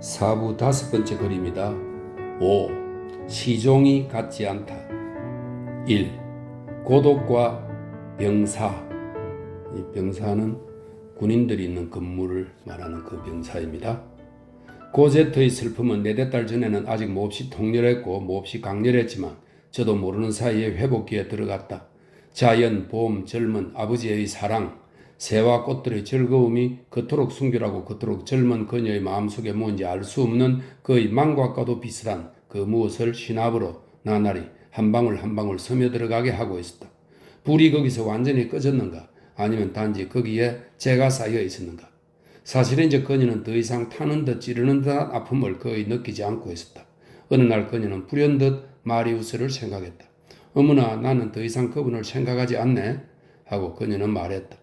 4부 5번째 글입니다. 5. 시종이 같지 않다. 1. 고독과 병사. 이 병사는 군인들이 있는 건물을 말하는 그 병사입니다. 고제트의 슬픔은 4달 전에는 아직 몹시 통렬했고 몹시 강렬했지만 저도 모르는 사이에 회복기에 들어갔다. 자연, 봄, 젊은 아버지의 사랑, 새와 꽃들의 즐거움이 그토록 순결하고 그토록 젊은 그녀의 마음속에 뭔지 알 수 없는 그의 망각과도 비슷한 그 무엇을 신압으로 나날이 한 방울 한 방울 스며들어가게 하고 있었다. 불이 거기서 완전히 꺼졌는가 아니면 단지 거기에 재가 쌓여 있었는가. 사실은 이제 그녀는 더 이상 타는 듯 찌르는 듯한 아픔을 거의 느끼지 않고 있었다. 어느 날 그녀는 불현듯 마리우스를 생각했다. 어머나 나는 더 이상 그분을 생각하지 않네 하고 그녀는 말했다.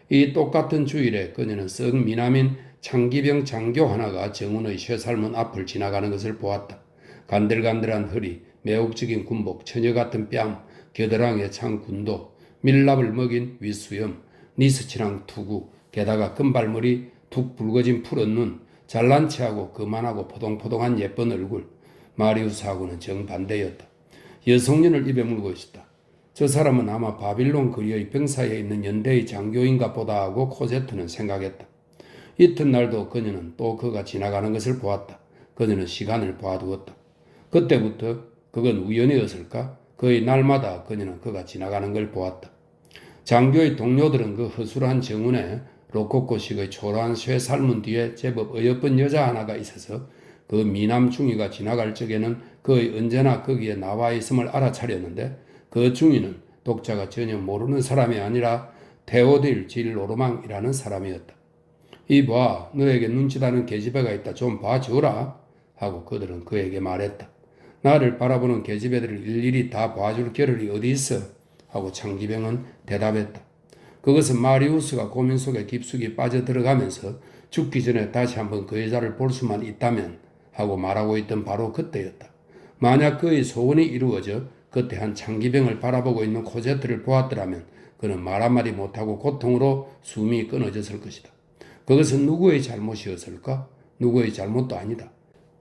이 똑같은 주일에 그녀는 썩 미남인 창기병 장교 하나가 정훈의 쇠살문 앞을 지나가는 것을 보았다. 간들간들한 허리, 매혹적인 군복, 처녀 같은 뺨, 겨드랑이에 찬 군도, 밀랍을 먹인 윗수염, 니스치랑 투구, 게다가 금발머리, 툭 붉어진 푸른 눈, 잘난 체하고 거만하고 포동포동한 예쁜 얼굴. 마리우스하고는 정반대였다. 여성년을 입에 물고 있었다. 저 사람은 아마 바빌론 거리의 병사에 있는 연대의 장교인가 보다 하고 코제트는 생각했다. 이튿날도 그녀는 또 그가 지나가는 것을 보았다. 그녀는 시간을 봐두었다. 그때부터 그건 우연이었을까? 거의 날마다 그녀는 그가 지나가는 걸 보았다. 장교의 동료들은 그 허술한 정원에 로코코식의 초라한 쇠 살문 뒤에 제법 어여쁜 여자 하나가 있어서 그 미남 중이가 지나갈 적에는 그의 언제나 거기에 나와 있음을 알아차렸는데 그 중위는 독자가 전혀 모르는 사람이 아니라 테오딜 질 로르망이라는 사람이었다. 이봐, 너에게 눈치다는 계집애가 있다. 좀 봐주라 하고 그들은 그에게 말했다. 나를 바라보는 계집애들을 일일이 다 봐줄 겨를이 어디 있어? 하고 창기병은 대답했다. 그것은 마리우스가 고민 속에 깊숙이 빠져들어가면서 죽기 전에 다시 한번 그 여자를 볼 수만 있다면 하고 말하고 있던 바로 그때였다. 만약 그의 소원이 이루어져 그때 한 창기병을 바라보고 있는 코제트를 보았더라면 그는 말 한마디 못하고 고통으로 숨이 끊어졌을 것이다. 그것은 누구의 잘못이었을까? 누구의 잘못도 아니다.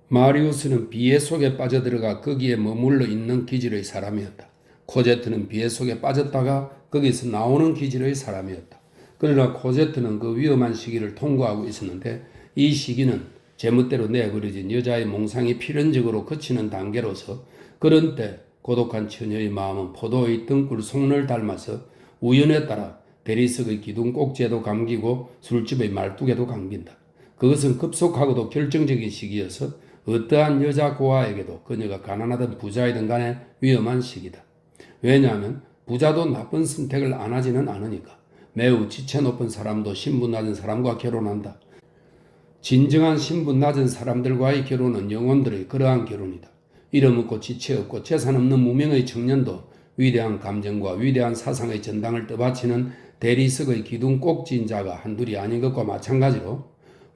마리우스는 비애 속에 빠져들어가 거기에 머물러 있는 기질의 사람이었다. 코제트는 비애 속에 빠졌다가 거기서 나오는 기질의 사람이었다. 그러나 코제트는 그 위험한 시기를 통과하고 있었는데 이 시기는 제멋대로 내버려진 여자의 몽상이 필연적으로 그치는 단계로서 그런 때 고독한 처녀의 마음은 포도의 등굴 속을 닮아서 우연에 따라 대리석의 기둥 꼭지에도 감기고 술집의 말뚝에도 감긴다. 그것은 급속하고도 결정적인 시기여서 어떠한 여자 고아에게도 그녀가 가난하든 부자이든 간에 위험한 시기다. 왜냐하면 부자도 나쁜 선택을 안 하지는 않으니까. 매우 지체 높은 사람도 신분 낮은 사람과 결혼한다. 진정한 신분 낮은 사람들과의 결혼은 영혼들의 그러한 결혼이다. 이름 없고 지체 없고 재산 없는 무명의 청년도 위대한 감정과 위대한 사상의 전당을 떠받치는 대리석의 기둥 꼭지인 자가 한둘이 아닌 것과 마찬가지로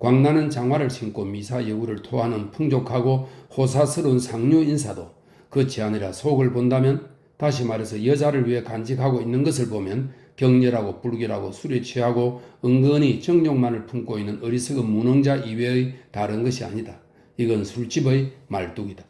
광나는 장화를 신고 미사 여우를 토하는 풍족하고 호사스러운 상류 인사도 그렇지 아니라 속을 본다면 다시 말해서 여자를 위해 간직하고 있는 것을 보면 격렬하고 불길하고 술에 취하고 은근히 정욕만을 품고 있는 어리석은 무능자 이외의 다른 것이 아니다. 이건 술집의 말뚝이다.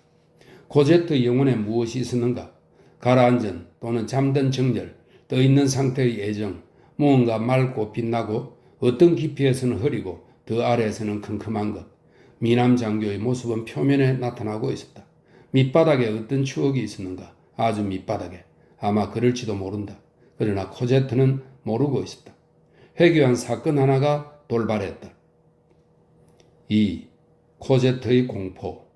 코제트 영혼에 무엇이 있었는가? 가라앉은 또는 잠든 정열, 떠있는 상태의 애정, 무언가 맑고 빛나고 어떤 깊이에서는 흐리고 더 아래에서는 컴컴한 것. 미남 장교의 모습은 표면에 나타나고 있었다. 밑바닥에 어떤 추억이 있었는가? 아주 밑바닥에. 아마 그럴지도 모른다. 그러나 코제트는 모르고 있었다. 회귀한 사건 하나가 돌발했다. 2. 코제트의 공포.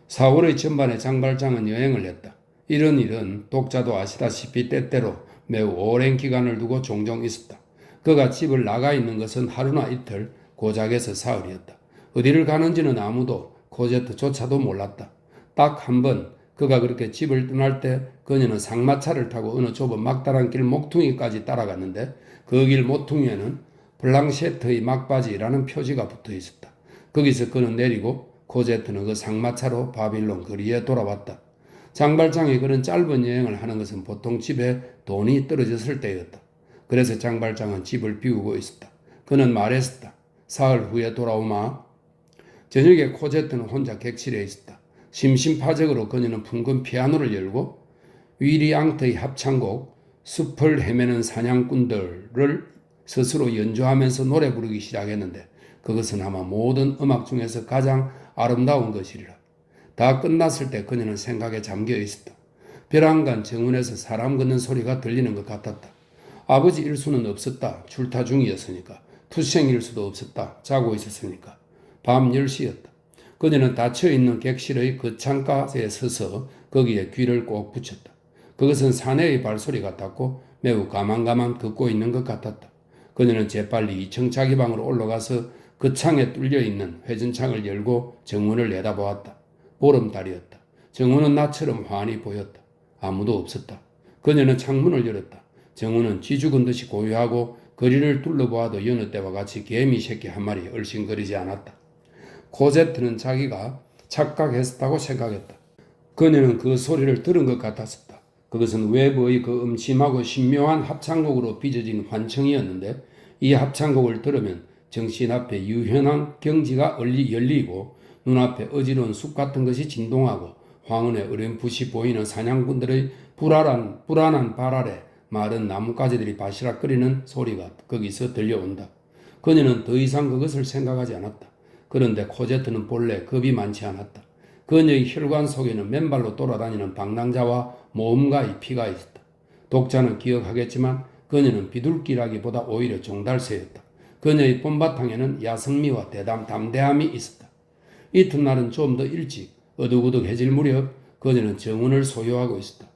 4월의 전반에 장발장은 여행을 했다. 이런 일은 독자도 아시다시피 때때로 매우 오랜 기간을 두고 종종 있었다. 그가 집을 나가 있는 것은 하루나 이틀, 고작해서 사흘이었다. 어디를 가는지는 아무도 코제트조차도 몰랐다. 딱 한 번 그가 그렇게 집을 떠날 때 그녀는 상마차를 타고 어느 좁은 막다른 길 목퉁이까지 따라갔는데 그 길 모퉁이에는 블랑셰트의 막바지라는 표지가 붙어 있었다. 거기서 그는 내리고 코제트는 그 상마차로 바빌론 거리에 돌아왔다. 장발장이 그런 짧은 여행을 하는 것은 보통 집에 돈이 떨어졌을 때였다. 그래서 장발장은 집을 비우고 있었다. 그는 말했었다. 사흘 후에 돌아오마. 저녁에 코제트는 혼자 객실에 있었다. 심심파적으로 그녀는 풍근 피아노를 열고 위리앙트의 합창곡 숲을 헤매는 사냥꾼들을 스스로 연주하면서 노래 부르기 시작했는데 그것은 아마 모든 음악 중에서 가장 아름다운 것이리라. 다 끝났을 때 그녀는 생각에 잠겨 있었다. 벼랑간 정원에서 사람 걷는 소리가 들리는 것 같았다. 아버지 일수는 없었다. 출타 중이었으니까. 투생 일수도 없었다. 자고 있었으니까. 밤 10시였다. 그녀는 닫혀있는 객실의 그 창가에 서서 거기에 귀를 꼭 붙였다. 그것은 사내의 발소리 같았고 매우 가만가만 듣고 있는 것 같았다. 그녀는 재빨리 2층 자기 방으로 올라가서 그 창에 뚫려있는 회전창을 열고 정문을 내다보았다. 보름달이었다. 정문은 나처럼 환히 보였다. 아무도 없었다. 그녀는 창문을 열었다. 정문은 쥐죽은 듯이 고요하고 거리를 둘러보아도 여느 때와 같이 개미 새끼 한 마리 얼씬거리지 않았다. 코제트는 자기가 착각했다고 생각했다. 그녀는 그 소리를 들은 것 같았었다. 그것은 외부의 그 음침하고 신묘한 합창곡으로 빚어진 환청이었는데 이 합창곡을 들으면 정신 앞에 유현한 경지가 열리고 눈앞에 어지러운 숲 같은 것이 진동하고 황혼에 어렴풋이 보이는 사냥꾼들의 불안한 발 아래 마른 나뭇가지들이 바시락거리는 소리가 거기서 들려온다. 그녀는 더 이상 그것을 생각하지 않았다. 그런데 코제트는 본래 겁이 많지 않았다. 그녀의 혈관 속에는 맨발로 돌아다니는 방랑자와 모험가의 피가 있었다. 독자는 기억하겠지만 그녀는 비둘기라기보다 오히려 종달새였다. 그녀의 봄바탕에는 야성미와 담대함이 있었다. 이튿날은 좀 더 일찍 어둑어둑해질 무렵 그녀는 정원을 소유하고 있었다.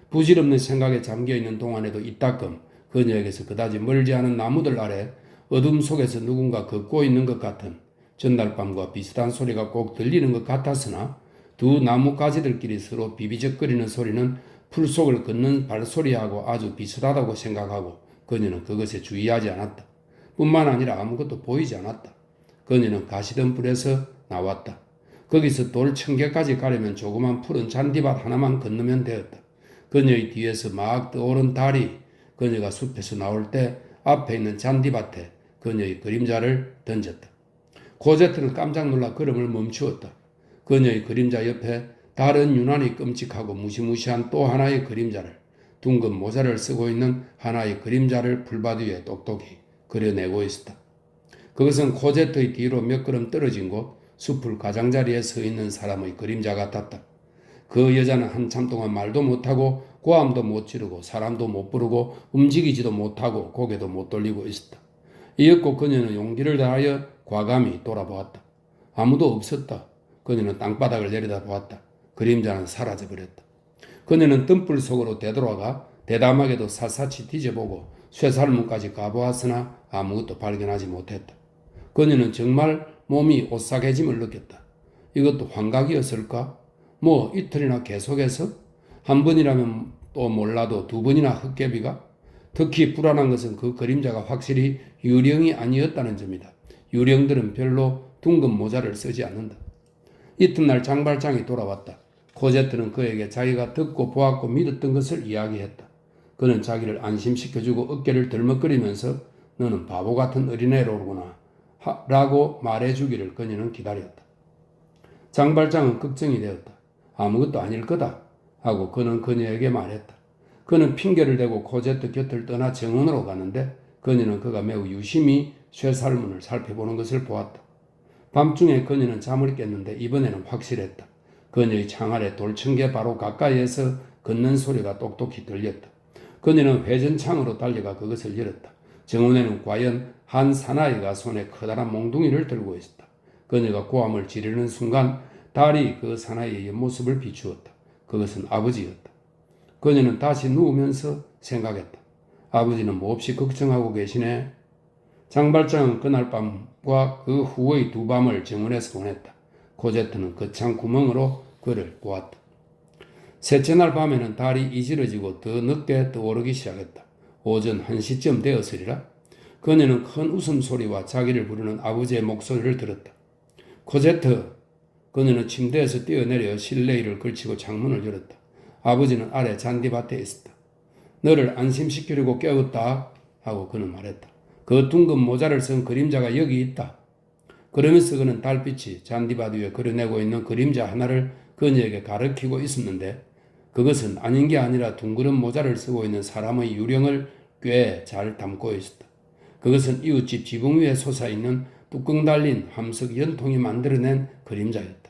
부질없는 생각에 잠겨있는 동안에도 이따금 그녀에게서 그다지 멀지 않은 나무들 아래 어둠 속에서 누군가 걷고 있는 것 같은 전날 밤과 비슷한 소리가 꼭 들리는 것 같았으나 두 나뭇가지들끼리 서로 비비적거리는 소리는 풀 속을 걷는 발소리하고 아주 비슷하다고 생각하고 그녀는 그것에 주의하지 않았다. 뿐만 아니라 아무것도 보이지 않았다. 그녀는 가시덤불에서 나왔다. 거기서 돌 1000개까지 가려면 조그만 푸른 잔디밭 하나만 건너면 되었다. 그녀의 뒤에서 막 떠오른 달이 그녀가 숲에서 나올 때 앞에 있는 잔디밭에 그녀의 그림자를 던졌다. 코제트는 깜짝 놀라 걸음을 멈추었다. 그녀의 그림자 옆에 다른 유난히 끔찍하고 무시무시한 또 하나의 그림자를 둥근 모자를 쓰고 있는 하나의 그림자를 풀밭 위에 똑똑히 그려내고 있었다. 그것은 코제트의 뒤로 몇 걸음 떨어진 곳 숲풀 가장자리에 서 있는 사람의 그림자 같았다. 그 여자는 한참 동안 말도 못하고 고함도 못 지르고 사람도 못 부르고 움직이지도 못하고 고개도 못 돌리고 있었다. 이윽고 그녀는 용기를 다하여 과감히 돌아보았다. 아무도 없었다. 그녀는 땅바닥을 내려다보았다. 그림자는 사라져버렸다. 그녀는 뜸불 속으로 되돌아가 대담하게도 샅샅이 뒤져보고 쇠살문까지 가보았으나 아무것도 발견하지 못했다. 그녀는 정말 몸이 오싹해짐을 느꼈다. 이것도 환각이었을까? 뭐 이틀이나 계속해서? 한 번이라면 또 몰라도 두 번이나 헛개비가? 특히 불안한 것은 그 그림자가 확실히 유령이 아니었다는 점이다. 유령들은 별로 둥근 모자를 쓰지 않는다. 이튿날 장발장이 돌아왔다. 코제트는 그에게 자기가 듣고 보았고 믿었던 것을 이야기했다. 그는 자기를 안심시켜주고 어깨를 덜먹거리면서 너는 바보 같은 어린애로구나 라고 말해주기를 그녀는 기다렸다. 장발장은 걱정이 되었다. 아무것도 아닐 거다 하고 그는 그녀에게 말했다. 그는 핑계를 대고 코제트 곁을 떠나 정원으로 가는데 그녀는 그가 매우 유심히 쇠살문을 살펴보는 것을 보았다. 밤중에 그녀는 잠을 깼는데 이번에는 확실했다. 그녀의 창 아래 돌층계 바로 가까이에서 걷는 소리가 똑똑히 들렸다. 그녀는 회전창으로 달려가 그것을 열었다. 정원에는 과연 한 사나이가 손에 커다란 몽둥이를 들고 있었다. 그녀가 고함을 지르는 순간 달이 그 사나이의 옆모습을 비추었다. 그것은 아버지였다. 그녀는 다시 누우면서 생각했다. 아버지는 몹시 걱정하고 계시네. 장발장은 그날 밤과 그 후의 두 밤을 정원에서 보냈다. 코제트는 그 창 구멍으로 그를 보았다. 셋째 날 밤에는 달이 이지러지고 더 늦게 떠오르기 시작했다. 오전 1시쯤 되었으리라. 그녀는 큰 웃음소리와 자기를 부르는 아버지의 목소리를 들었다. 코제트! 그녀는 침대에서 뛰어내려 실내일을 걸치고 창문을 열었다. 아버지는 아래 잔디밭에 있었다. 너를 안심시키려고 깨웠다 하고 그는 말했다. 그 둥근 모자를 쓴 그림자가 여기 있다. 그러면서 그는 달빛이 잔디밭 위에 그려내고 있는 그림자 하나를 그녀에게 가리키고 있었는데 그것은 아닌 게 아니라 둥그런 모자를 쓰고 있는 사람의 유령을 꽤 잘 담고 있었다. 그것은 이웃집 지붕 위에 솟아있는 뚜껑 달린 함석 연통이 만들어낸 그림자였다.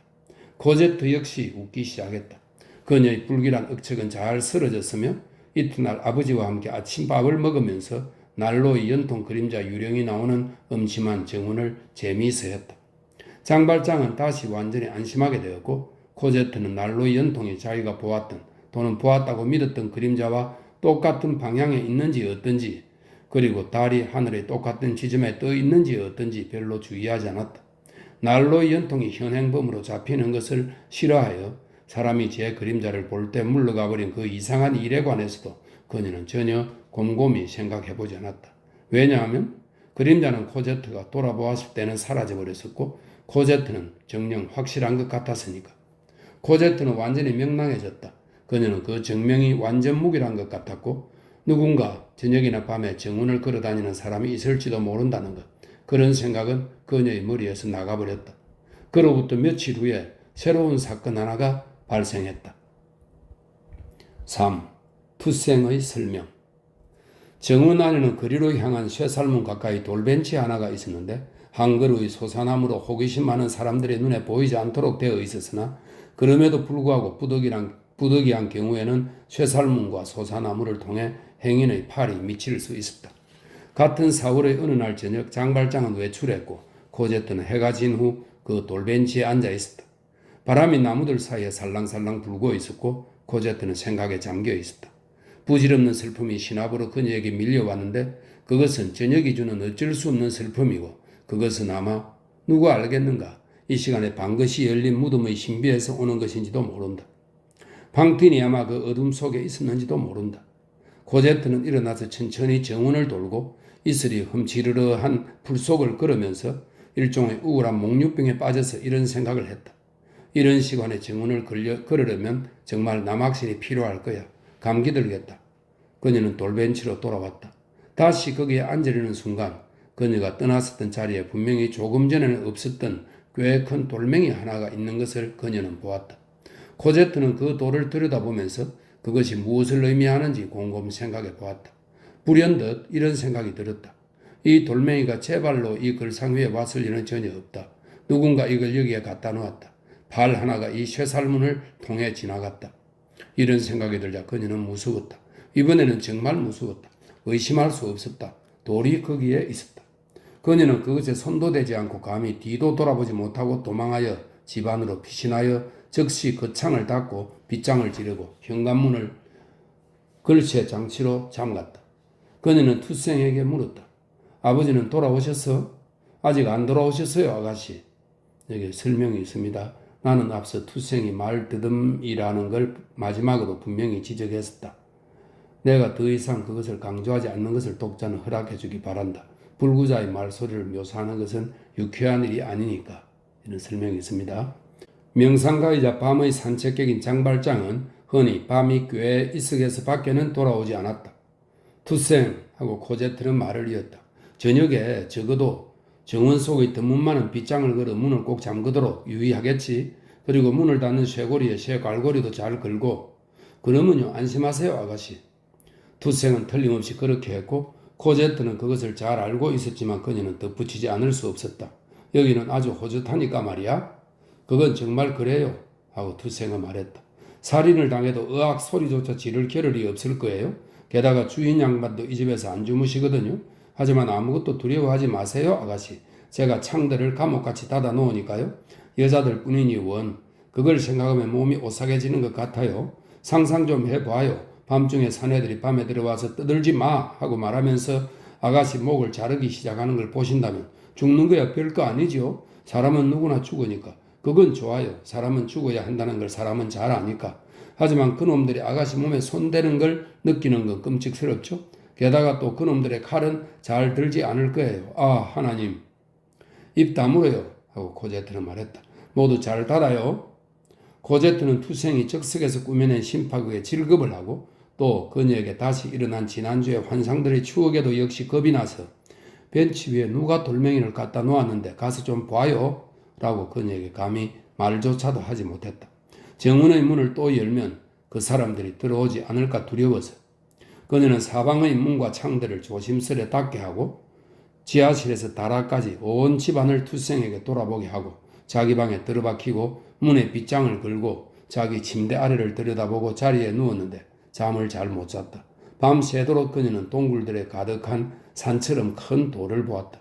코제트 역시 웃기 시작했다. 그녀의 불길한 억측은 잘 쓰러졌으며 이튿날 아버지와 함께 아침밥을 먹으면서 난로의 연통 그림자 유령이 나오는 음침한 정원을 재미있어했다. 장발장은 다시 완전히 안심하게 되었고 코제트는 난로의 연통에 자기가 보았던 또는 보았다고 믿었던 그림자와 똑같은 방향에 있는지 어떤지 그리고 달이 하늘의 똑같은 지점에 떠 있는지 어떤지 별로 주의하지 않았다. 난로의 연통이 현행범으로 잡히는 것을 싫어하여 사람이 제 그림자를 볼 때 물러가 버린 그 이상한 일에 관해서도 그녀는 전혀 곰곰이 생각해보지 않았다. 왜냐하면 그림자는 코제트가 돌아보았을 때는 사라져버렸었고 코제트는 정녕 확실한 것 같았으니까. 코제트는 완전히 명랑해졌다. 그녀는 그 정명이 완전 무기란 것 같았고 누군가 저녁이나 밤에 정원을 걸어다니는 사람이 있을지도 모른다는 것. 그런 생각은 그녀의 머리에서 나가버렸다. 그로부터 며칠 후에 새로운 사건 하나가 발생했다. 3. 투생의 설명. 정원 안에는 거리로 향한 쇠살문 가까이 돌벤치 하나가 있었는데 한 그루의 소사나무로 호기심 많은 사람들의 눈에 보이지 않도록 되어 있었으나 그럼에도 불구하고 부득이한 경우에는 쇠살문과 소사나무를 통해 행인의 팔이 미칠 수 있었다. 같은 4월의 어느 날 저녁 장발장은 외출했고 코제트는 해가 진 후 그 돌벤치에 앉아 있었다. 바람이 나무들 사이에 살랑살랑 불고 있었고 코제트는 생각에 잠겨 있었다. 부질없는 슬픔이 신압으로 그녀에게 밀려왔는데 그것은 저녁이 주는 어쩔 수 없는 슬픔이고 그것은 아마 누가 알겠는가 이 시간에 방긋이 열린 무덤의 신비에서 오는 것인지도 모른다. 방틴이 아마 그 어둠 속에 있었는지도 모른다. 코제트는 일어나서 천천히 정원을 돌고 이슬이 흠치르르한 풀 속을 걸으면서 일종의 우울한 목류병에 빠져서 이런 생각을 했다. 이런 시간에 정원을 걸으려면 정말 남학신이 필요할 거야. 감기 들겠다. 그녀는 돌벤치로 돌아왔다. 다시 거기에 앉으려는 순간 그녀가 떠났었던 자리에 분명히 조금 전에는 없었던 꽤 큰 돌멩이 하나가 있는 것을 그녀는 보았다. 코제트는 그 돌을 들여다보면서 그것이 무엇을 의미하는지 곰곰이 생각해 보았다. 불현듯 이런 생각이 들었다. 이 돌멩이가 제 발로 이 글상 위에 왔을 리는 전혀 없다. 누군가 이걸 여기에 갖다 놓았다. 발 하나가 이 쇠살문을 통해 지나갔다. 이런 생각이 들자 그녀는 무서웠다. 이번에는 정말 무서웠다. 의심할 수 없었다. 돌이 거기에 있었다. 그녀는 그것에 손도 대지 않고 감히 뒤도 돌아보지 못하고 도망하여 집 안으로 피신하여 즉시 그 창을 닫고 빗장을 지르고 현관문을 걸쇠 장치로 잠갔다. 그녀는 투생에게 물었다. 아버지는 돌아오셨어? 아직 안 돌아오셨어요, 아가씨. 여기 설명이 있습니다. 나는 앞서 투생이 말뜨듬이라는 걸 마지막으로 분명히 지적했었다. 내가 더 이상 그것을 강조하지 않는 것을 독자는 허락해 주기 바란다. 불구자의 말소리를 묘사하는 것은 유쾌한 일이 아니니까. 이런 설명이 있습니다. 명상가이자 밤의 산책객인 장발장은 흔히 밤이 꽤 이석에서 밖에는 돌아오지 않았다. 투생하고 코제트는 말을 이었다. 저녁에 적어도 정원 속의 드문 많은 빗장을 걸어 문을 꼭 잠그도록 유의하겠지. 그리고 문을 닫는 쇠고리에 쇠갈고리도 잘 걸고. 그러면요 안심하세요 아가씨. 투생은 틀림없이 그렇게 했고 코제트는 그것을 잘 알고 있었지만 그녀는 덧붙이지 않을 수 없었다. 여기는 아주 호젓하니까 말이야. 그건 정말 그래요 하고 투생은 말했다. 살인을 당해도 의학 소리조차 지를 겨를이 없을 거예요. 게다가 주인 양반도 이 집에서 안 주무시거든요. 하지만 아무것도 두려워하지 마세요 아가씨. 제가 창들을 감옥같이 닫아 놓으니까요. 여자들 뿐이니 원. 그걸 생각하면 몸이 오싹해지는 것 같아요. 상상 좀 해봐요. 밤중에 사내들이 밤에 들어와서 떠들지 마 하고 말하면서 아가씨 목을 자르기 시작하는 걸 보신다면 죽는 거야 별거 아니죠. 사람은 누구나 죽으니까. 그건 좋아요. 사람은 죽어야 한다는 걸 사람은 잘 아니까. 하지만 그놈들이 아가씨 몸에 손대는 걸 느끼는 건 끔찍스럽죠. 게다가 또 그놈들의 칼은 잘 들지 않을 거예요. 아 하나님. 입 다물어요 하고 코제트는 말했다. 모두 잘 닫아요. 코제트는 투생이 적석에서 꾸며낸 심파극에 질겁을 하고 또 그녀에게 다시 일어난 지난주의 환상들의 추억에도 역시 겁이 나서 벤치 위에 누가 돌멩이를 갖다 놓았는데 가서 좀 봐요 라고 그녀에게 감히 말조차도 하지 못했다. 정원의 문을 또 열면 그 사람들이 들어오지 않을까 두려워서 그녀는 사방의 문과 창들을 조심스레 닫게 하고 지하실에서 다락까지 온 집안을 투생에게 돌아보게 하고 자기 방에 들어박히고 문에 빗장을 걸고 자기 침대 아래를 들여다보고 자리에 누웠는데 잠을 잘 못 잤다. 밤새도록 그녀는 동굴들에 가득한 산처럼 큰 돌을 보았다.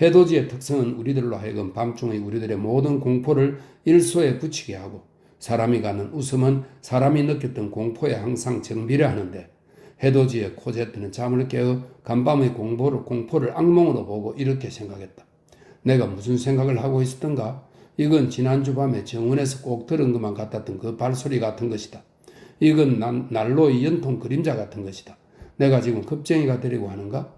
해돋이의 특성은 우리들로 하여금 밤중의 우리들의 모든 공포를 일소에 붙이게 하고 사람이 갖는 웃음은 사람이 느꼈던 공포에 항상 정비례하는데 해돋이의 코제트는 잠을 깨어 간밤의 공포를 악몽으로 보고 이렇게 생각했다. 내가 무슨 생각을 하고 있었던가? 이건 지난주 밤에 정원에서 꼭 들은 것만 같았던 그 발소리 같은 것이다. 이건 난로의 연통 그림자 같은 것이다. 내가 지금 겁쟁이가 되려고 하는가?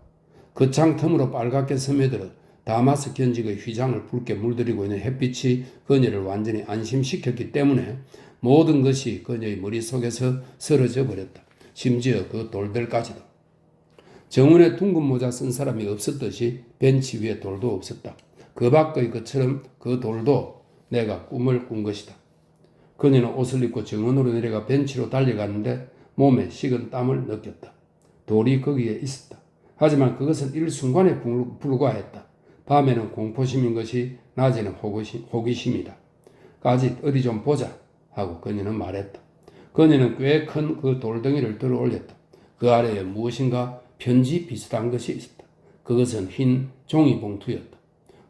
그 창 틈으로 빨갛게 스며들어 다마스 견직의 휘장을 붉게 물들이고 있는 햇빛이 그녀를 완전히 안심시켰기 때문에 모든 것이 그녀의 머릿속에서 쓰러져 버렸다. 심지어 그 돌들까지도. 정원에 둥근 모자 쓴 사람이 없었듯이 벤치 위에 돌도 없었다. 그 밖의 것처럼 그 돌도 내가 꿈을 꾼 것이다. 그녀는 옷을 입고 정원으로 내려가 벤치로 달려갔는데 몸에 식은 땀을 느꼈다. 돌이 거기에 있었다. 하지만 그것은 일순간에 불과했다. 밤에는 공포심인 것이 낮에는 호기심이다. 까짓 어디 좀 보자 하고 그녀는 말했다. 그녀는 꽤 큰 그 돌덩이를 들어 올렸다. 그 아래에 무엇인가 편지 비슷한 것이 있었다. 그것은 흰 종이 봉투였다.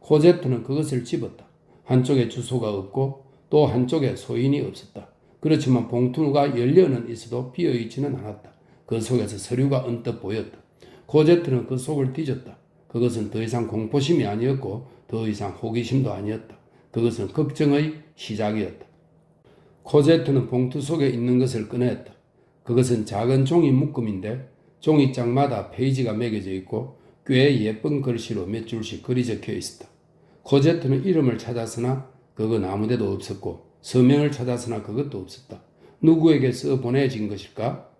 코제트는 그것을 집었다. 한쪽에 주소가 없고 또 한쪽에 소인이 없었다. 그렇지만 봉투가 열려는 있어도 비어있지는 않았다. 그 속에서 서류가 언뜻 보였다. 코제트는 그 속을 뒤졌다. 그것은 더 이상 공포심이 아니었고 더 이상 호기심도 아니었다. 그것은 걱정의 시작이었다. 코제트는 봉투 속에 있는 것을 꺼냈다. 그것은 작은 종이 묶음인데 종이장마다 페이지가 매겨져 있고 꽤 예쁜 글씨로 몇 줄씩 글이 적혀 있었다. 코제트는 이름을 찾았으나 그건 아무데도 없었고 서명을 찾았으나 그것도 없었다. 누구에게 써 보내진 것일까?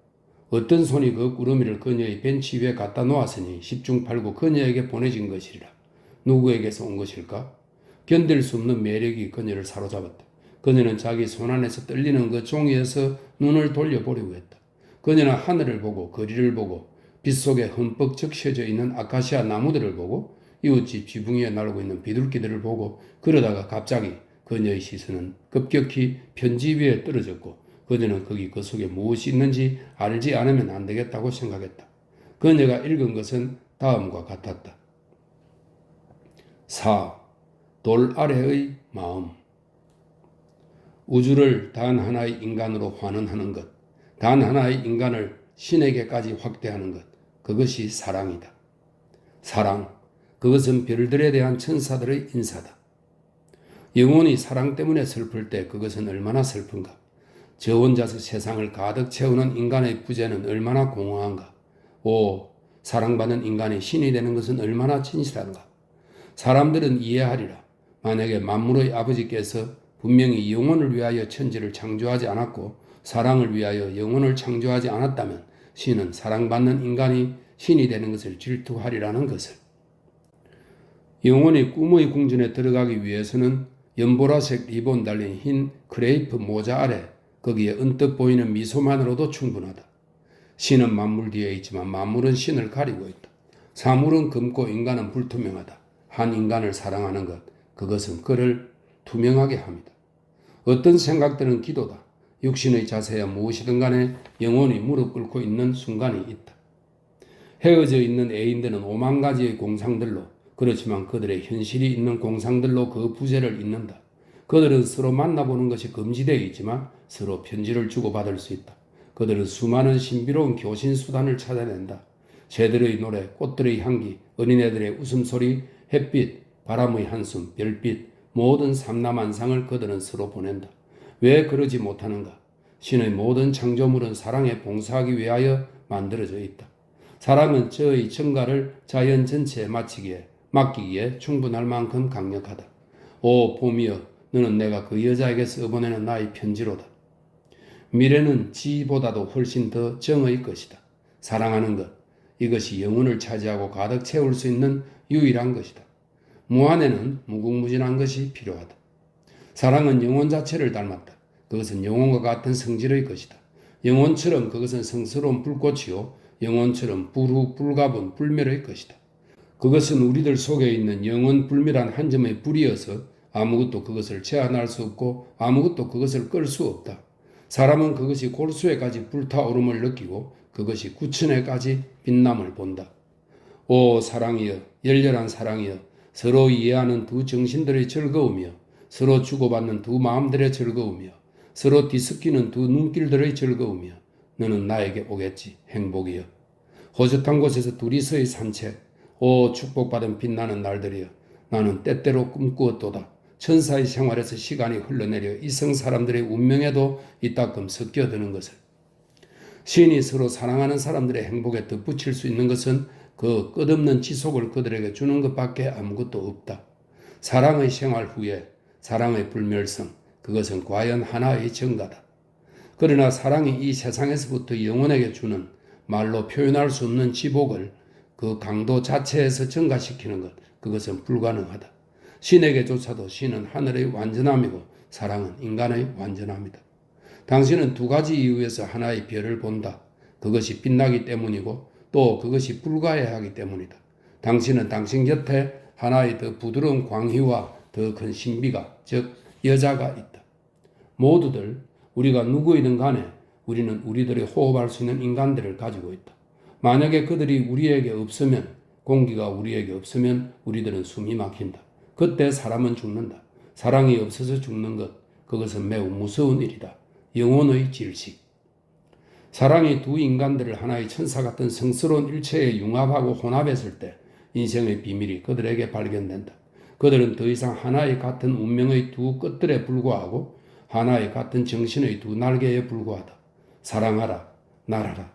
어떤 손이 그 꾸러미를 그녀의 벤치 위에 갖다 놓았으니 10중8구 그녀에게 보내진 것이리라. 누구에게서 온 것일까? 견딜 수 없는 매력이 그녀를 사로잡았다. 그녀는 자기 손안에서 떨리는 그 종이에서 눈을 돌려보려고 했다. 그녀는 하늘을 보고 거리를 보고 빛 속에 흠뻑 적셔져 있는 아카시아 나무들을 보고 이웃집 지붕 위에 날고 있는 비둘기들을 보고 그러다가 갑자기 그녀의 시선은 급격히 편지 위에 떨어졌고 그녀는 거기 그 속에 무엇이 있는지 알지 않으면 안 되겠다고 생각했다. 그녀가 읽은 것은 다음과 같았다. 4. 돌 아래의 마음. 우주를 단 하나의 인간으로 환원하는 것, 단 하나의 인간을 신에게까지 확대하는 것, 그것이 사랑이다. 사랑, 그것은 별들에 대한 천사들의 인사다. 영혼이 사랑 때문에 슬플 때 그것은 얼마나 슬픈가. 저 혼자서 세상을 가득 채우는 인간의 부재는 얼마나 공허한가. 오, 사랑받는 인간이 신이 되는 것은 얼마나 진실한가. 사람들은 이해하리라. 만약에 만물의 아버지께서 분명히 영혼을 위하여 천지를 창조하지 않았고 사랑을 위하여 영혼을 창조하지 않았다면 신은 사랑받는 인간이 신이 되는 것을 질투하리라는 것을. 영혼이 꿈의 궁전에 들어가기 위해서는 연보라색 리본 달린 흰 크레이프 모자 아래 거기에 언뜻 보이는 미소만으로도 충분하다. 신은 만물 뒤에 있지만 만물은 신을 가리고 있다. 사물은 검고 인간은 불투명하다. 한 인간을 사랑하는 것, 그것은 그를 투명하게 합니다. 어떤 생각들은 기도다. 육신의 자세야 무엇이든 간에 영혼이 무릎 꿇고 있는 순간이 있다. 헤어져 있는 애인들은 오만 가지의 공상들로, 그렇지만 그들의 현실이 있는 공상들로 그 부재를 잇는다. 그들은 서로 만나보는 것이 금지되어 있지만 서로 편지를 주고받을 수 있다. 그들은 수많은 신비로운 교신 수단을 찾아낸다. 새들의 노래, 꽃들의 향기, 어린애들의 웃음소리, 햇빛, 바람의 한숨, 별빛, 모든 삼라만상을 그들은 서로 보낸다. 왜 그러지 못하는가? 신의 모든 창조물은 사랑에 봉사하기 위하여 만들어져 있다. 사랑은 저의 정가를 자연 전체에 맡기기에 충분할 만큼 강력하다. 오 봄이여, 너는 내가 그 여자에게 써보내는 나의 편지로다. 미래는 지보다도 훨씬 더 정의 것이다. 사랑하는 것, 이것이 영혼을 차지하고 가득 채울 수 있는 유일한 것이다. 무한에는 무궁무진한 것이 필요하다. 사랑은 영혼 자체를 닮았다. 그것은 영혼과 같은 성질의 것이다. 영혼처럼 그것은 성스러운 불꽃이요 영혼처럼 불가분 불멸의 것이다. 그것은 우리들 속에 있는 영원 불멸한 한 점의 불이어서 아무것도 그것을 제한할 수 없고 아무것도 그것을 끌 수 없다. 사람은 그것이 골수에까지 불타오름을 느끼고 그것이 구천에까지 빛남을 본다. 오 사랑이여, 열렬한 사랑이여, 서로 이해하는 두 정신들의 즐거움이여, 서로 주고받는 두 마음들의 즐거움이여, 서로 뒤섞이는 두 눈길들의 즐거움이여, 너는 나에게 오겠지, 행복이여. 호젓한 곳에서 둘이서의 산책, 오 축복받은 빛나는 날들이여, 나는 때때로 꿈꾸었도다. 천사의 생활에서 시간이 흘러내려 이성 사람들의 운명에도 이따금 섞여드는 것을. 시인이 서로 사랑하는 사람들의 행복에 덧붙일 수 있는 것은 그 끝없는 지속을 그들에게 주는 것밖에 아무것도 없다. 사랑의 생활 후에 사랑의 불멸성, 그것은 과연 하나의 증가다. 그러나 사랑이 이 세상에서부터 영혼에게 주는 말로 표현할 수 없는 지복을 그 강도 자체에서 증가시키는 것, 그것은 불가능하다. 신에게조차도 신은 하늘의 완전함이고 사랑은 인간의 완전함이다. 당신은 두 가지 이유에서 하나의 별을 본다. 그것이 빛나기 때문이고 또 그것이 불가해하기 때문이다. 당신은 당신 곁에 하나의 더 부드러운 광희와 더 큰 신비가, 즉 여자가 있다. 모두들 우리가 누구이든 간에 우리는 우리들이 호흡할 수 있는 인간들을 가지고 있다. 만약에 그들이 우리에게 없으면, 공기가 우리에게 없으면 우리들은 숨이 막힌다. 그때 사람은 죽는다. 사랑이 없어서 죽는 것, 그것은 매우 무서운 일이다. 영혼의 질식. 사랑이 두 인간들을 하나의 천사 같은 성스러운 일체에 융합하고 혼합했을 때 인생의 비밀이 그들에게 발견된다. 그들은 더 이상 하나의 같은 운명의 두 끝들에 불과하고 하나의 같은 정신의 두 날개에 불과하다. 사랑하라, 날아라.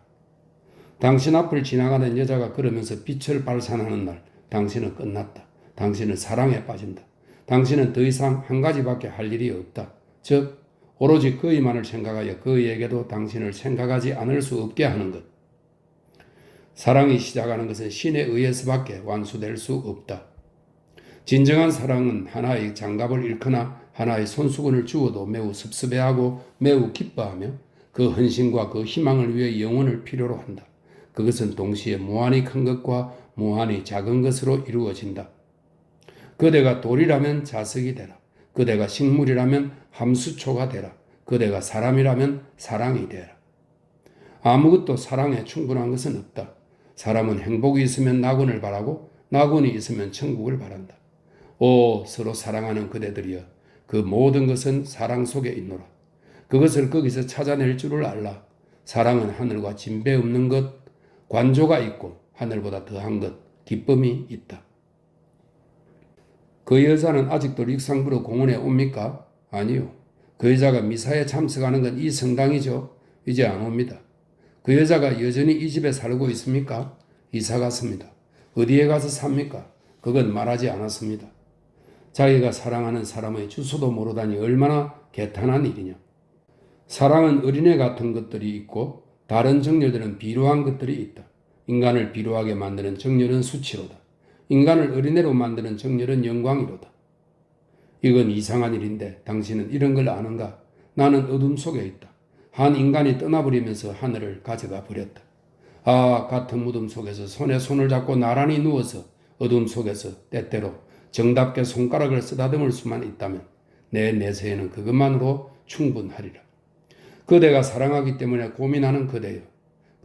당신 앞을 지나가는 여자가 걸으면서 빛을 발산하는 날, 당신은 끝났다. 당신은 사랑에 빠진다. 당신은 더 이상 한 가지밖에 할 일이 없다. 즉 오로지 그의만을 생각하여 그의에게도 당신을 생각하지 않을 수 없게 하는 것. 사랑이 시작하는 것은 신에 의해서밖에 완수될 수 없다. 진정한 사랑은 하나의 장갑을 잃거나 하나의 손수건을 주어도 매우 섭섭해하고 매우 기뻐하며 그 헌신과 그 희망을 위해 영혼을 필요로 한다. 그것은 동시에 무한히 큰 것과 무한히 작은 것으로 이루어진다. 그대가 돌이라면 자석이 되라. 그대가 식물이라면 함수초가 되라. 그대가 사람이라면 사랑이 되라. 아무것도 사랑에 충분한 것은 없다. 사람은 행복이 있으면 낙원을 바라고 낙원이 있으면 천국을 바란다. 오 서로 사랑하는 그대들이여, 그 모든 것은 사랑 속에 있노라. 그것을 거기서 찾아낼 줄을 알라. 사랑은 하늘과 진배 없는 것, 관조가 있고 하늘보다 더한 것, 기쁨이 있다. 그 여자는 아직도 릭상브르 공원에 옵니까? 아니요. 그 여자가 미사에 참석하는 건 이 성당이죠. 이제 안 옵니다. 그 여자가 여전히 이 집에 살고 있습니까? 이사 갔습니다. 어디에 가서 삽니까? 그건 말하지 않았습니다. 자기가 사랑하는 사람의 주소도 모르다니 얼마나 개탄한 일이냐. 사랑은 어린애 같은 것들이 있고 다른 정열들은 비루한 것들이 있다. 인간을 비루하게 만드는 정열은 수치로다. 인간을 어린애로 만드는 정열은 영광이로다. 이건 이상한 일인데 당신은 이런 걸 아는가? 나는 어둠 속에 있다. 한 인간이 떠나버리면서 하늘을 가져가 버렸다. 아, 같은 무덤 속에서 손에 손을 잡고 나란히 누워서 어둠 속에서 때때로 정답게 손가락을 쓰다듬을 수만 있다면 내 내세에는 그것만으로 충분하리라. 그대가 사랑하기 때문에 고민하는 그대여,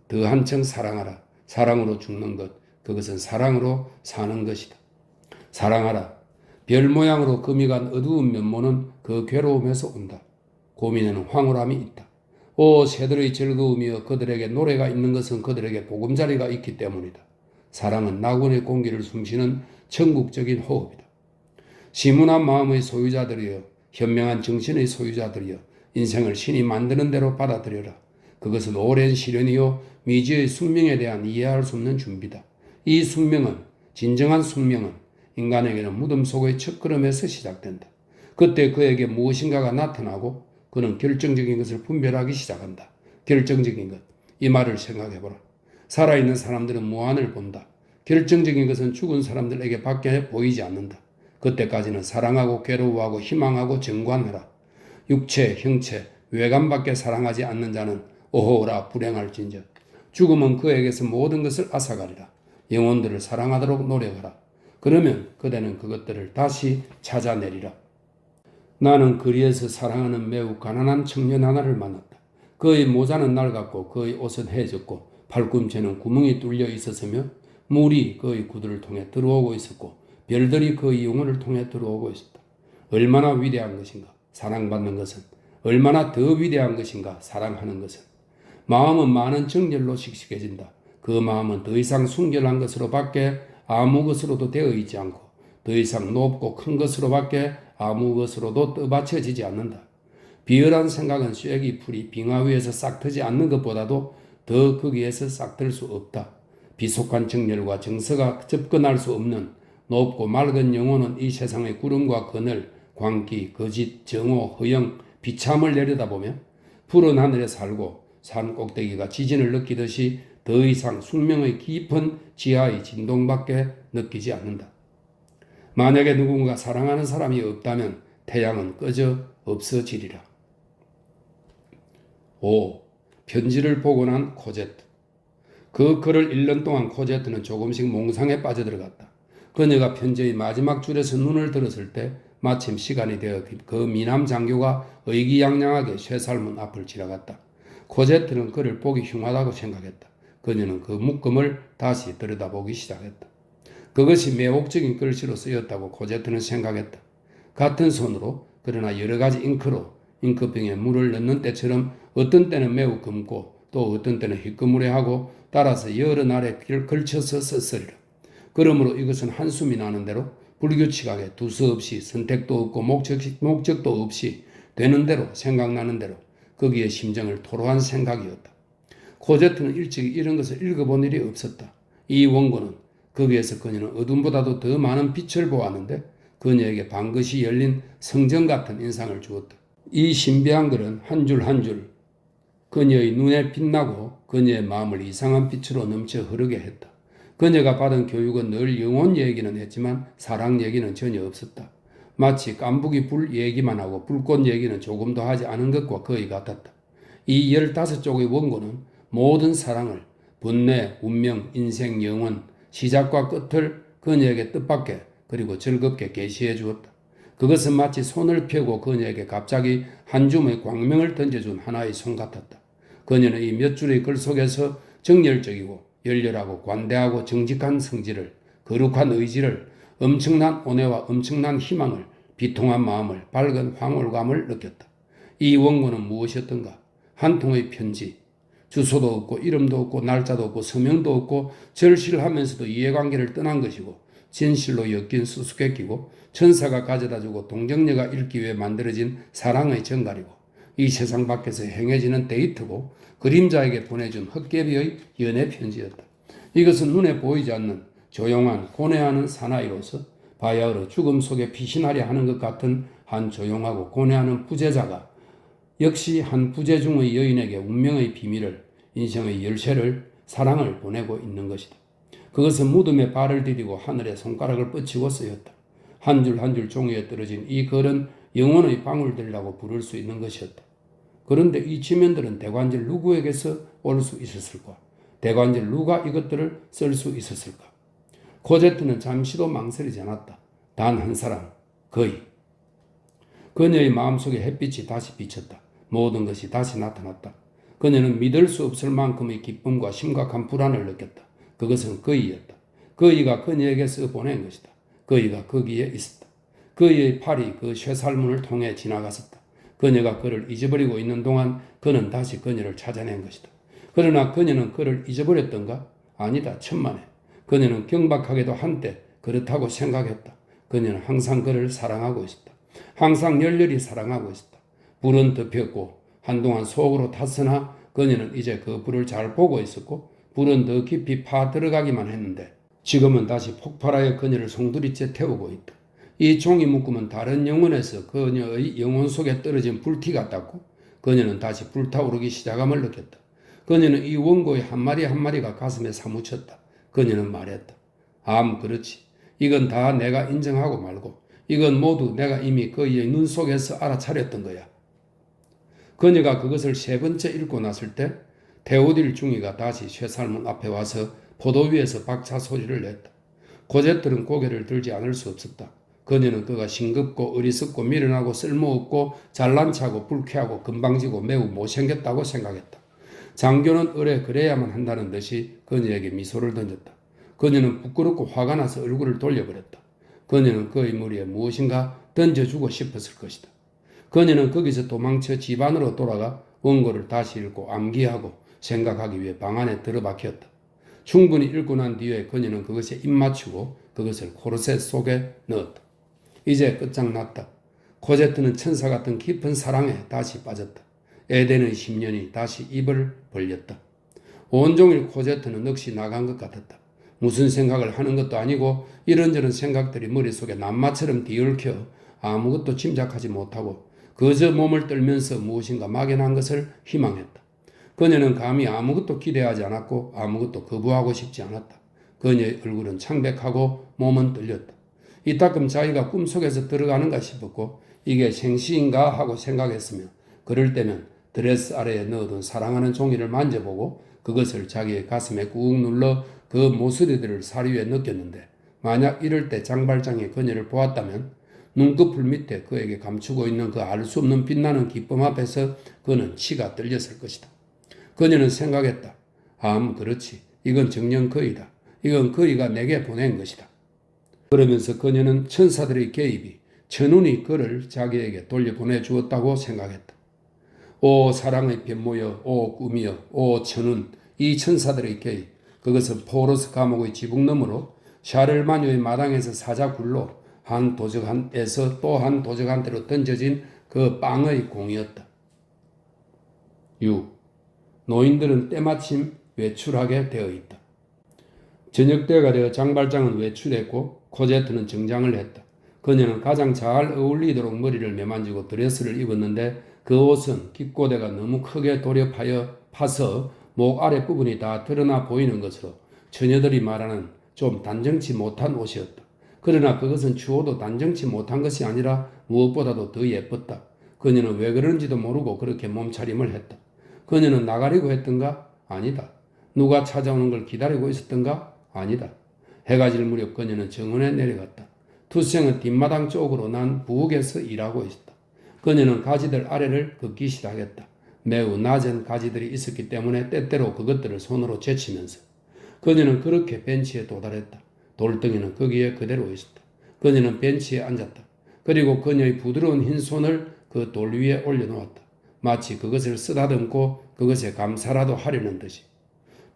더 한층 사랑하라. 사랑으로 죽는 것, 그것은 사랑으로 사는 것이다. 사랑하라. 별 모양으로 금이 간 어두운 면모는 그 괴로움에서 온다. 고민에는 황홀함이 있다. 오 새들의 즐거움이여, 그들에게 노래가 있는 것은 그들에게 보금자리가 있기 때문이다. 사랑은 낙원의 공기를 숨쉬는 천국적인 호흡이다. 시문한 마음의 소유자들이여, 현명한 정신의 소유자들이여, 인생을 신이 만드는 대로 받아들여라. 그것은 오랜 시련이요 미지의 숙명에 대한 이해할 수 없는 준비다. 이 숙명은, 진정한 숙명은 인간에게는 무덤 속의 첫걸음에서 시작된다. 그때 그에게 무엇인가가 나타나고 그는 결정적인 것을 분별하기 시작한다. 결정적인 것, 이 말을 생각해보라. 살아있는 사람들은 무한을 본다. 결정적인 것은 죽은 사람들에게 밖에 보이지 않는다. 그때까지는 사랑하고 괴로워하고 희망하고 정관하라. 육체, 형체, 외관밖에 사랑하지 않는 자는 오호라 불행할진저. 죽음은 그에게서 모든 것을 앗아가리라. 영혼들을 사랑하도록 노력하라. 그러면 그대는 그것들을 다시 찾아내리라. 나는 거리에서 사랑하는 매우 가난한 청년 하나를 만났다. 그의 모자는 낡았고 그의 옷은 해졌고 발꿈치에는 구멍이 뚫려 있었으며 물이 그의 구두를 통해 들어오고 있었고 별들이 그의 영혼을 통해 들어오고 있었다. 얼마나 위대한 것인가 사랑받는 것은. 얼마나 더 위대한 것인가 사랑하는 것은. 마음은 많은 정열로 씩씩해진다. 그 마음은 더 이상 순결한 것으로밖에 아무 것으로도 되어 있지 않고 더 이상 높고 큰 것으로밖에 아무 것으로도 떠받쳐지지 않는다. 비열한 생각은 쐐기 풀이 빙하 위에서 싹트지 않는 것보다도 더 거기에서 싹틀 수 없다. 비속한 정열과 정서가 접근할 수 없는 높고 맑은 영혼은 이 세상의 구름과 그늘, 광기, 거짓, 정오, 허영, 비참을 내려다보며 푸른 하늘에 살고 산 꼭대기가 지진을 느끼듯이 더 이상 숙명의 깊은 지하의 진동밖에 느끼지 않는다. 만약에 누군가 사랑하는 사람이 없다면 태양은 꺼져 없어지리라. 5. 편지를 보고 난 코제트. 그 글을 읽는 동안 코제트는 조금씩 몽상에 빠져들어갔다. 그녀가 편지의 마지막 줄에서 눈을 들었을 때 마침 시간이 되어 그 미남 장교가 의기양양하게 쇠살문 앞을 지나갔다. 코제트는 그를 보기 흉하다고 생각했다. 그녀는 그 묶음을 다시 들여다보기 시작했다. 그것이 매혹적인 글씨로 쓰였다고 코제트는 생각했다. 같은 손으로 그러나 여러 가지 잉크로 잉크병에 물을 넣는 때처럼 어떤 때는 매우 검고 또 어떤 때는 희끄무레하고 따라서 여러 날에 걸쳐서 썼으리라. 그러므로 이것은 한숨이 나는 대로 불규칙하게 두서없이 선택도 없고 목적도 없이 되는 대로 생각나는 대로 거기에 심정을 토로한 생각이었다. 코제트는 일찍 이런 것을 읽어본 일이 없었다. 이 원고는 거기에서 그녀는 어둠보다도 더 많은 빛을 보았는데 그녀에게 반드시 열린 성전 같은 인상을 주었다. 이 신비한 글은 한 줄 한 줄 그녀의 눈에 빛나고 그녀의 마음을 이상한 빛으로 넘쳐 흐르게 했다. 그녀가 받은 교육은 늘 영혼 얘기는 했지만 사랑 얘기는 전혀 없었다. 마치 깐부기 불 얘기만 하고 불꽃 얘기는 조금도 하지 않은 것과 거의 같았다. 이 15쪽의 원고는 모든 사랑을 번뇌, 운명, 인생, 영혼, 시작과 끝을 그녀에게 뜻밖에 그리고 즐겁게 계시해 주었다. 그것은 마치 손을 펴고 그녀에게 갑자기 한 줌의 광명을 던져준 하나의 손 같았다. 그녀는 이 몇 줄의 글 속에서 정열적이고 열렬하고 관대하고 정직한 성질을, 거룩한 의지를, 엄청난 온애와 엄청난 희망을, 비통한 마음을, 밝은 황홀감을 느꼈다. 이 원고는 무엇이었던가? 한 통의 편지, 주소도 없고 이름도 없고 날짜도 없고 서명도 없고 절실하면서도 이해관계를 떠난 것이고 진실로 엮인 수수께끼고 천사가 가져다주고 동정녀가 읽기 위해 만들어진 사랑의 정갈이고 이 세상 밖에서 행해지는 데이트고 그림자에게 보내준 헛개비의 연애 편지였다. 이것은 눈에 보이지 않는 조용한 고뇌하는 사나이로서 바야흐로 죽음 속에 피신하려 하는 것 같은 한 조용하고 고뇌하는 부재자가 역시 한 부재 중의 여인에게 운명의 비밀을, 인생의 열쇠를, 사랑을 보내고 있는 것이다. 그것은 무덤에 발을 디디고 하늘에 손가락을 뻗치고 쓰였다. 한 줄 한 줄 종이에 떨어진 이 글은 영혼의 방울들이라고 부를 수 있는 것이었다. 그런데 이 지면들은 대관절 누구에게서 올 수 있었을까? 대관절 누가 이것들을 쓸 수 있었을까? 코제트는 잠시도 망설이지 않았다. 단 한 사람, 거의. 그녀의 마음속에 햇빛이 다시 비쳤다. 모든 것이 다시 나타났다. 그녀는 믿을 수 없을 만큼의 기쁨과 심각한 불안을 느꼈다. 그것은 그이였다. 그이가 그녀에게서 보낸 것이다. 그이가 거기에 있었다. 그의 팔이 그 쇠살문을 통해 지나갔었다. 그녀가 그를 잊어버리고 있는 동안 그는 다시 그녀를 찾아낸 것이다. 그러나 그녀는 그를 잊어버렸던가? 아니다. 천만에. 그녀는 경박하게도 한때 그렇다고 생각했다. 그녀는 항상 그를 사랑하고 있었다. 항상 열렬히 사랑하고 있었다. 불은 덮였고 한동안 속으로 탔으나 그녀는 이제 그 불을 잘 보고 있었고 불은 더 깊이 파 들어가기만 했는데 지금은 다시 폭발하여 그녀를 송두리째 태우고 있다. 이 종이 묶음은 다른 영혼에서 그녀의 영혼 속에 떨어진 불티 같았고 그녀는 다시 불타오르기 시작함을 느꼈다. 그녀는 이 원고의 한마디 한마디가 가슴에 사무쳤다. 그녀는 말했다. 그렇지. 이건 다 내가 인정하고 말고 이건 모두 내가 이미 그의 눈 속에서 알아차렸던 거야. 그녀가 그것을 세 번째 읽고 났을 때 테오딜 중이가 다시 쇠살문 앞에 와서 포도 위에서 박차 소리를 냈다. 코제트는 고개를 들지 않을 수 없었다. 그녀는 그가 싱겁고 어리석고 미련하고 쓸모없고 잘난 체하고 불쾌하고 건방지고 매우 못생겼다고 생각했다. 장교는 의뢰 그래야만 한다는 듯이 그녀에게 미소를 던졌다. 그녀는 부끄럽고 화가 나서 얼굴을 돌려버렸다. 그녀는 그의 머리에 무엇인가 던져주고 싶었을 것이다. 그녀는 거기서 도망쳐 집 안으로 돌아가 원고를 다시 읽고 암기하고 생각하기 위해 방 안에 들어박혔다. 충분히 읽고 난 뒤에 그녀는 그것에 입맞추고 그것을 코르셋 속에 넣었다. 이제 끝장났다. 코제트는 천사 같은 깊은 사랑에 다시 빠졌다. 에덴의 10년이 다시 입을 벌렸다. 온종일 코제트는 넋이 나간 것 같았다. 무슨 생각을 하는 것도 아니고 이런저런 생각들이 머릿속에 낱마처럼 뒤얽혀 아무것도 짐작하지 못하고 그저 몸을 떨면서 무엇인가 막연한 것을 희망했다. 그녀는 감히 아무것도 기대하지 않았고 아무것도 거부하고 싶지 않았다. 그녀의 얼굴은 창백하고 몸은 떨렸다. 이따금 자기가 꿈속에서 들어가는가 싶었고 이게 생시인가 하고 생각했으며 그럴 때면 드레스 아래에 넣어둔 사랑하는 종이를 만져보고 그것을 자기의 가슴에 꾹 눌러 그 모서리들을 사리 위에 넣겠는데 만약 이럴 때 장발장이 그녀를 보았다면 눈꺼풀 밑에 그에게 감추고 있는 그 알 수 없는 빛나는 기쁨 앞에서 그는 치가 떨렸을 것이다. 그녀는 생각했다. 그렇지. 이건 정녕 그이다. 이건 그이가 내게 보낸 것이다. 그러면서 그녀는 천사들의 개입이 천운이 그를 자기에게 돌려보내 주었다고 생각했다. 오 사랑의 변모여, 오 꿈이여, 오 천운, 이 천사들의 개입, 그것은 포로스 감옥의 지붕 너머로 샤를마뉴의 마당에서 사자굴로 한 도적한에서 또 한 도적한테로 던져진 그 빵의 공이었다. 6. 노인들은 때마침 외출하게 되어 있다. 저녁 때가 되어 장발장은 외출했고 코제트는 정장을 했다. 그녀는 가장 잘 어울리도록 머리를 매만지고 드레스를 입었는데 그 옷은 깃고대가 너무 크게 파서 목 아랫부분이 다 드러나 보이는 것으로 처녀들이 말하는 좀 단정치 못한 옷이었다. 그러나 그것은 추워도 단정치 못한 것이 아니라 무엇보다도 더 예뻤다. 그녀는 왜 그런지도 모르고 그렇게 몸차림을 했다. 그녀는 나가려고 했던가? 아니다. 누가 찾아오는 걸 기다리고 있었던가? 아니다. 해가 질 무렵 그녀는 정원에 내려갔다. 투생은 뒷마당 쪽으로 난 부엌에서 일하고 있었다. 그녀는 가지들 아래를 걷기 시작했다. 매우 낮은 가지들이 있었기 때문에 때때로 그것들을 손으로 제치면서 그녀는 그렇게 벤치에 도달했다. 돌덩이는 거기에 그대로 있었다. 그녀는 벤치에 앉았다. 그리고 그녀의 부드러운 흰 손을 그 돌 위에 올려놓았다. 마치 그것을 쓰다듬고 그것에 감사라도 하려는 듯이.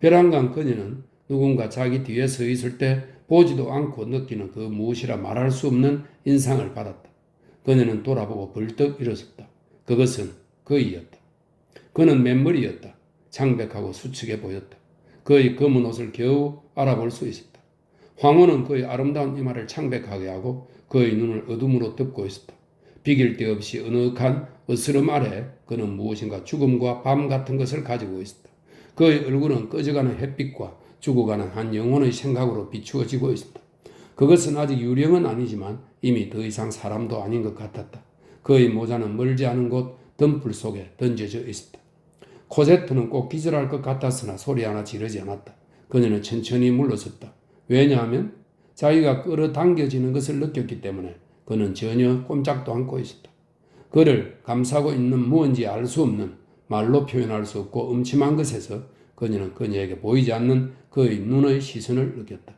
벼랑간 그녀는 누군가 자기 뒤에 서 있을 때 보지도 않고 느끼는 그 무엇이라 말할 수 없는 인상을 받았다. 그녀는 돌아보고 벌떡 일어섰다. 그것은 그이였다. 그는 맨머리였다. 창백하고 수측해 보였다. 그의 검은 옷을 겨우 알아볼 수 있었다. 황혼은 그의 아름다운 이마를 창백하게 하고 그의 눈을 어둠으로 덮고 있었다. 비길 데 없이 어둑한 어스름 아래 그는 무엇인가 죽음과 밤 같은 것을 가지고 있었다. 그의 얼굴은 꺼져가는 햇빛과 죽어가는 한 영혼의 생각으로 비추어지고 있었다. 그것은 아직 유령은 아니지만 이미 더 이상 사람도 아닌 것 같았다. 그의 모자는 멀지 않은 곳 덤불 속에 던져져 있었다. 코제트는 꼭 기절할 것 같았으나 소리 하나 지르지 않았다. 그녀는 천천히 물러섰다. 왜냐하면 자기가 끌어당겨지는 것을 느꼈기 때문에 그는 전혀 꼼짝도 않고 있었다. 그를 감싸고 있는 무언지 알 수 없는 말로 표현할 수 없고 음침한 것에서 그녀는 그녀에게 보이지 않는 그의 눈의 시선을 느꼈다.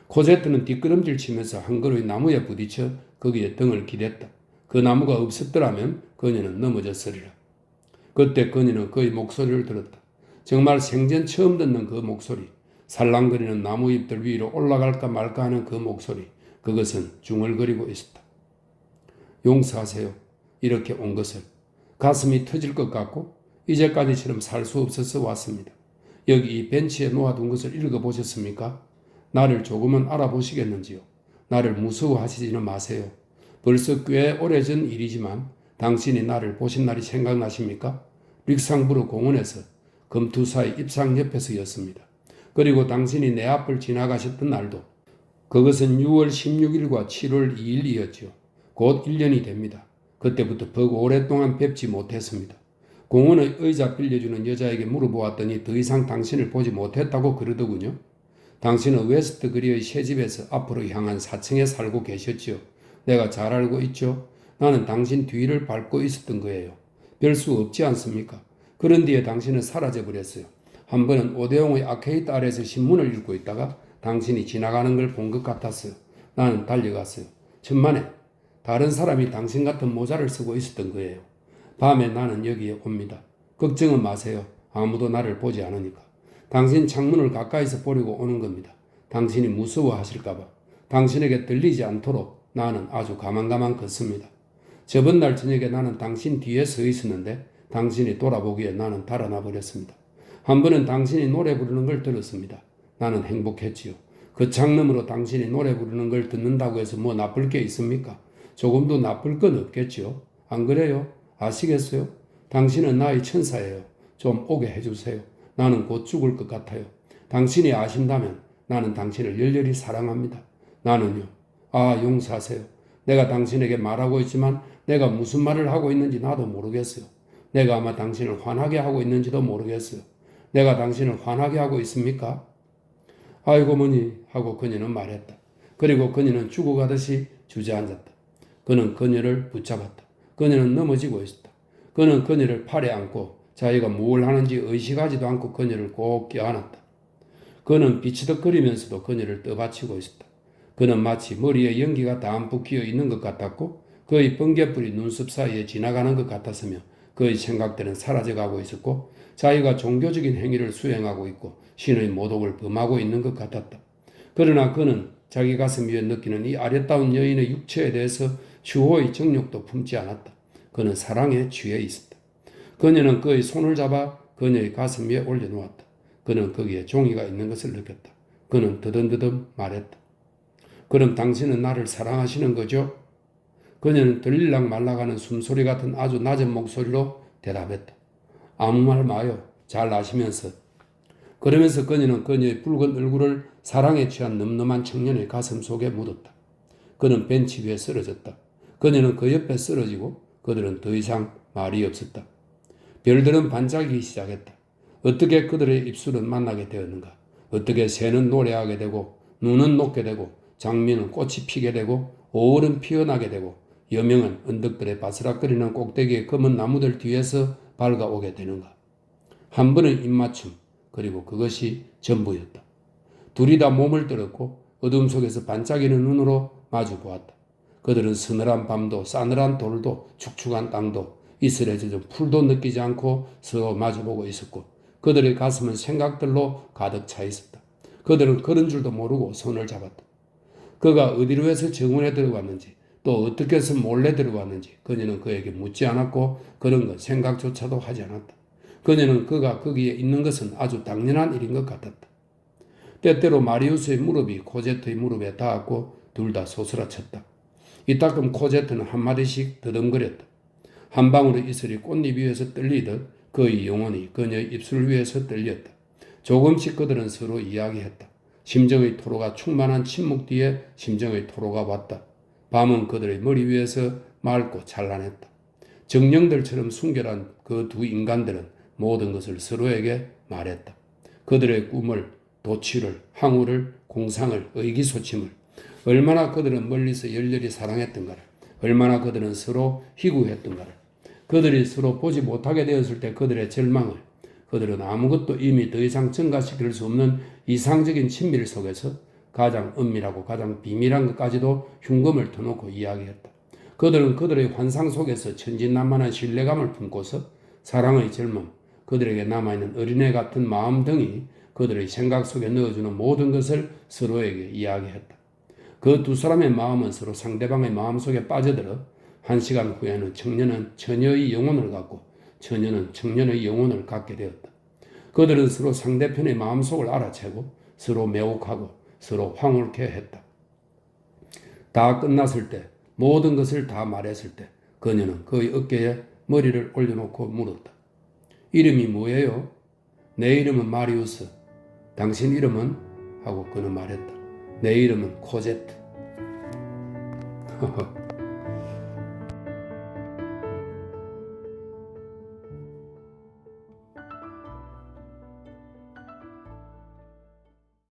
코제트는 뒷걸음질 치면서 한 그루의 나무에 부딪혀 거기에 등을 기댔다. 그 나무가 없었더라면 그녀는 넘어졌으리라. 그때 그녀는 그의 목소리를 들었다. 정말 생전 처음 듣는 그 목소리, 살랑거리는 나무 잎들 위로 올라갈까 말까 하는 그 목소리, 그것은 중얼거리고 있었다. 용서하세요. 이렇게 온 것을. 가슴이 터질 것 같고 이제까지처럼 살 수 없어서 왔습니다. 여기 이 벤치에 놓아둔 것을 읽어보셨습니까? 나를 조금은 알아보시겠는지요? 나를 무서워하시지는 마세요. 벌써 꽤 오래전 일이지만 당신이 나를 보신 날이 생각나십니까? 릭상부르 공원에서 금투사의 입상 옆에서였습니다. 그리고 당신이 내 앞을 지나가셨던 날도 그것은 6월 16일과 7월 2일이었죠. 곧 1년이 됩니다. 그때부터 벅 오랫동안 뵙지 못했습니다. 공원의 의자 빌려주는 여자에게 물어보았더니 더 이상 당신을 보지 못했다고 그러더군요. 당신은 웨스트그리의 새집에서 앞으로 향한 4층에 살고 계셨지요. 내가 잘 알고 있죠. 나는 당신 뒤를 밟고 있었던 거예요. 별 수 없지 않습니까? 그런 뒤에 당신은 사라져버렸어요. 한 번은 오대용의 아케이드 아래에서 신문을 읽고 있다가 당신이 지나가는 걸 본 것 같았어요. 나는 달려갔어요. 천만에 다른 사람이 당신 같은 모자를 쓰고 있었던 거예요. 밤에 나는 여기에 옵니다. 걱정은 마세요. 아무도 나를 보지 않으니까. 당신 창문을 가까이서 보려고 오는 겁니다. 당신이 무서워하실까봐. 당신에게 들리지 않도록 나는 아주 가만가만 걷습니다. 저번 날 저녁에 나는 당신 뒤에 서 있었는데 당신이 돌아보기에 나는 달아나 버렸습니다. 한 번은 당신이 노래 부르는 걸 들었습니다. 나는 행복했지요. 그 창너머로 당신이 노래 부르는 걸 듣는다고 해서 뭐 나쁠 게 있습니까? 조금도 나쁠 건 없겠지요. 안 그래요? 아시겠어요? 당신은 나의 천사예요. 좀 오게 해주세요. 나는 곧 죽을 것 같아요. 당신이 아신다면 나는 당신을 열렬히 사랑합니다. 나는요. 용서하세요. 내가 당신에게 말하고 있지만 내가 무슨 말을 하고 있는지 나도 모르겠어요. 내가 아마 당신을 화나게 하고 있는지도 모르겠어요. 내가 당신을 화나게 하고 있습니까? 아이고 뭐니 하고 그녀는 말했다. 그리고 그녀는 죽어가듯이 주저앉았다. 그는 그녀를 붙잡았다. 그녀는 넘어지고 있었다. 그는 그녀를 팔에 안고 자기가 뭘 하는지 의식하지도 않고 그녀를 꼭 껴안았다. 그는 비치덕거리면서도 그녀를 떠받치고 있었다. 그는 마치 머리에 연기가 담뿍 끼어 있는 것 같았고 그의 번개불이 눈썹 사이에 지나가는 것 같았으며 그의 생각들은 사라져가고 있었고 자기가 종교적인 행위를 수행하고 있고 신의 모독을 범하고 있는 것 같았다. 그러나 그는 자기 가슴 위에 느끼는 이 아름다운 여인의 육체에 대해서 추호의 정욕도 품지 않았다. 그는 사랑에 취해 있었다. 그녀는 그의 손을 잡아 그녀의 가슴 위에 올려놓았다. 그는 거기에 종이가 있는 것을 느꼈다. 그는 더듬더듬 말했다. 그럼 당신은 나를 사랑하시는 거죠? 그녀는 들릴락 말락하는 숨소리 같은 아주 낮은 목소리로 대답했다. 아무 말 마요. 잘 아시면서. 그러면서 그녀는 그녀의 붉은 얼굴을 사랑에 취한 늠름한 청년의 가슴 속에 묻었다. 그는 벤치 위에 쓰러졌다. 그녀는 그 옆에 쓰러지고 그들은 더 이상 말이 없었다. 별들은 반짝이기 시작했다. 어떻게 그들의 입술은 만나게 되었는가? 어떻게 새는 노래하게 되고 눈은 녹게 되고 장미는 꽃이 피게 되고 5월은 피어나게 되고 여명은 언덕들의 바스락거리는 꼭대기의 검은 나무들 뒤에서 밝아오게 되는가? 한 번은 입맞춤, 그리고 그것이 전부였다. 둘이 다 몸을 떨었고 어둠 속에서 반짝이는 눈으로 마주 보았다. 그들은 서늘한 밤도 싸늘한 돌도 축축한 땅도 이슬에 젖은 풀도 느끼지 않고 서로 마주보고 있었고 그들의 가슴은 생각들로 가득 차 있었다. 그들은 그런 줄도 모르고 손을 잡았다. 그가 어디로 해서 정원에 들어갔는지 또 어떻게 해서 몰래 들어갔는지 그녀는 그에게 묻지 않았고 그런 것 생각조차도 하지 않았다. 그녀는 그가 거기에 있는 것은 아주 당연한 일인 것 같았다. 때때로 마리우스의 무릎이 코제트의 무릎에 닿았고 둘 다 소스라쳤다. 이따금 코제트는 한마디씩 더듬거렸다. 한 방울의 이슬이 꽃잎 위에서 떨리듯 그의 영혼이 그녀의 입술 위에서 떨렸다. 조금씩 그들은 서로 이야기했다. 심정의 토로가 충만한 침묵 뒤에 심정의 토로가 왔다. 밤은 그들의 머리 위에서 맑고 찬란했다. 정령들처럼 순결한 그 두 인간들은 모든 것을 서로에게 말했다. 그들의 꿈을, 도취를, 항우를, 공상을, 의기소침을, 얼마나 그들은 멀리서 열렬히 사랑했던가를, 얼마나 그들은 서로 희구했던가를, 그들이 서로 보지 못하게 되었을 때 그들의 절망을, 그들은 아무것도 이미 더 이상 증가시킬 수 없는 이상적인 친밀 속에서 가장 은밀하고 가장 비밀한 것까지도 흉금을 터놓고 이야기했다. 그들은 그들의 환상 속에서 천진난만한 신뢰감을 품고서 사랑의 젊음, 그들에게 남아있는 어린애 같은 마음 등이 그들의 생각 속에 넣어주는 모든 것을 서로에게 이야기했다. 그 두 사람의 마음은 서로 상대방의 마음 속에 빠져들어 한 시간 후에는 청년은 처녀의 영혼을 갖고 처녀는 청년의 영혼을 갖게 되었다. 그들은 서로 상대편의 마음속을 알아채고 서로 매혹하고 서로 황홀케 했다. 다 끝났을 때, 모든 것을 다 말했을 때 그녀는 그의 어깨에 머리를 올려놓고 물었다. 이름이 뭐예요? 내 이름은 마리우스. 당신 이름은? 하고 그는 말했다. 내 이름은 코제트.